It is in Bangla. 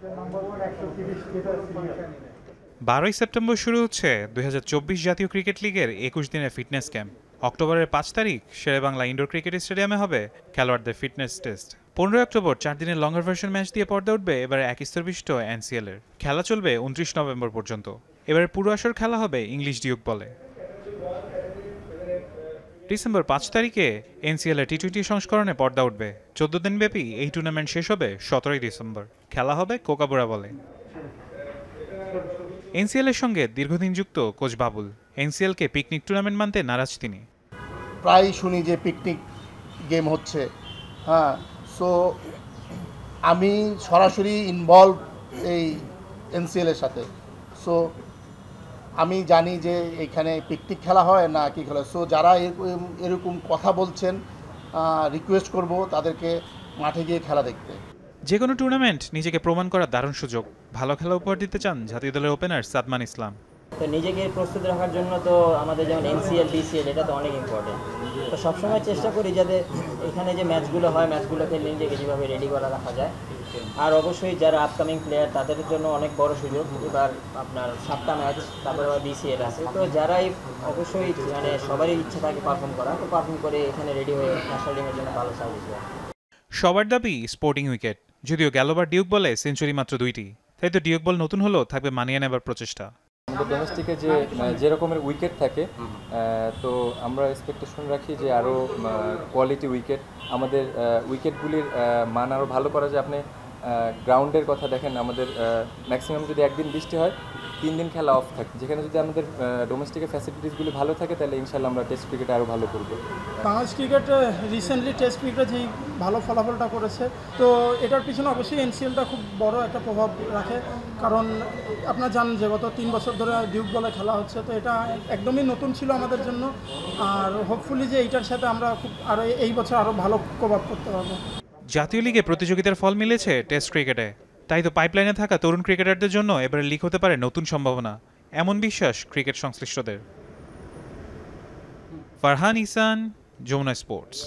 12 সেপ্টেম্বর শুরু হচ্ছে 2024 জাতীয় ক্রিকেট লিগের 21 দিনের ফিটনেস ক্যাম্প। অক্টোবরের 5 তারিখ শেরেবাংলা ইনডোর ক্রিকেট স্টেডিয়ামে হবে খেলোয়াড়দের ফিটনেস টেস্ট। 15 অক্টোবর 4 দিনের লঙ্গার ভার্সন ম্যাচ দিয়ে পর্দা উঠবে এবারে এক স্তরবিশিষ্ট এনসিএল এর। খেলা চলবে 29 নভেম্বর পর্যন্ত। এবারে পুরো আসর খেলা হবে ইংলিশ ডিউক বলে। ডিসেম্বর 5 তারিখে এনসিএল এর টি-20 সংস্করণে পর্দা উঠবে। 14 দিন ব্যাপী এই টুর্নামেন্ট শেষ হবে 17 ডিসেম্বর। খেলা হবে কোকাবুরা বলে। এনসিএল এর সঙ্গে দীর্ঘদিন যুক্ত কোচ বাবুল। এনসিএল কে পিকনিক টুর্নামেন্ট মানতে নারাজ তিনি। প্রায় শুনি যে পিকনিক গেম হচ্ছে, হ্যাঁ। সো আমি সরাসরি ইনভলভ এই এনসিএল এর সাথে। সো আমি জানি যে এখানে পিকনিক খেলা হয় না কি খেলা। সো যারা এরকম কথা বলছেন, রিকোয়েস্ট করব তাদেরকে মাঠে গিয়ে খেলা দেখতে। যে কোনো টুর্নামেন্ট নিজেকে প্রমাণ করার দারুণ সুযোগ। ভালো খেলা উপহার দিতে চান জাতীয় দলের ওপেনার সাদমান ইসলাম। তো নিজেকে প্রস্তুত রাখার জন্য তো আমাদের যেমন এনসিএল বিসিএল এটা তো অনেক ইম্পর্টেন্ট। তো সবসময় চেষ্টা করি যাতে এখানে যে ম্যাচগুলো হয় ম্যাচগুলো খেলে নিজেকে যেভাবে রেডি করা রাখা যায়। আর অবশ্যই যারা আপকামিং প্লেয়ার তাদের জন্য অনেক বড় সুযোগ। এবার আপনার 7টা ম্যাচ, তারপরে আবার বিসিএল আছে। তো যারাই অবশ্যই মানে সবারই ইচ্ছা থাকে পারফর্ম করা, তো পারফর্ম করে এখানে রেডি হয়ে ন্যাশনাল টিমের জন্য ভালো সার্ভিস দেয়। সবার দাবি স্পোর্টিং উইকেট। যদিও গেলবার ডিউক বলে সেঞ্চুরি মাত্র 2টি, তাই তো ডিউক বল নতুন হলেও থাকবে মানিয়ে নেবার প্রচেষ্টা। আমাদের ডোমেস্টিকে যে রকমের উইকেট থাকে, তো আমরা এক্সপেকটেশন রাখি যে আরও কোয়ালিটি উইকেট, আমাদের উইকেটগুলির মান আরও ভালো করা যায়। আপনি গ্রাউন্ডের কথা দেখেন, আমাদের ম্যাক্সিমাম যদি একদিন বৃষ্টি হয় 3 দিন খেলা অফ থাকে। যেখানে যদি আমাদের ডোমেস্টিকের ফ্যাসিলিটিসগুলি ভালো থাকে তাহলে ইনশাল্লাহ আমরা টেস্ট ক্রিকেটে আরও ভালো করব। বাংলাদেশ ক্রিকেট রিসেন্টলি টেস্ট ক্রিকেটে যেই ভালো ফলাফলটা করেছে, তো এটার পিছনে অবশ্যই এনসিএলটা খুব বড় একটা প্রভাব রাখে। কারণ আপনারা জানেন যে গত 3 বছর ধরে ডিউক বলে খেলা হচ্ছে, তো এটা একদমই নতুন ছিল আমাদের জন্য। আর হোপফুলি যে এইটার সাথে আমরা খুব আরও এই বছর আরও ভালো প্রভাব করতে পারবো। জাতীয় লিগে প্রতিযোগিতার ফল মিলেছে টেস্ট ক্রিকেটে, তাই তো পাইপলাইনে থাকা তরুণ ক্রিকেটারদের জন্য এবারে লিগ হতে পারে নতুন সম্ভাবনা, এমন বিশ্বাস ক্রিকেট সংশ্লিষ্টদের। ফারহান ইসান, যমুনা স্পোর্টস।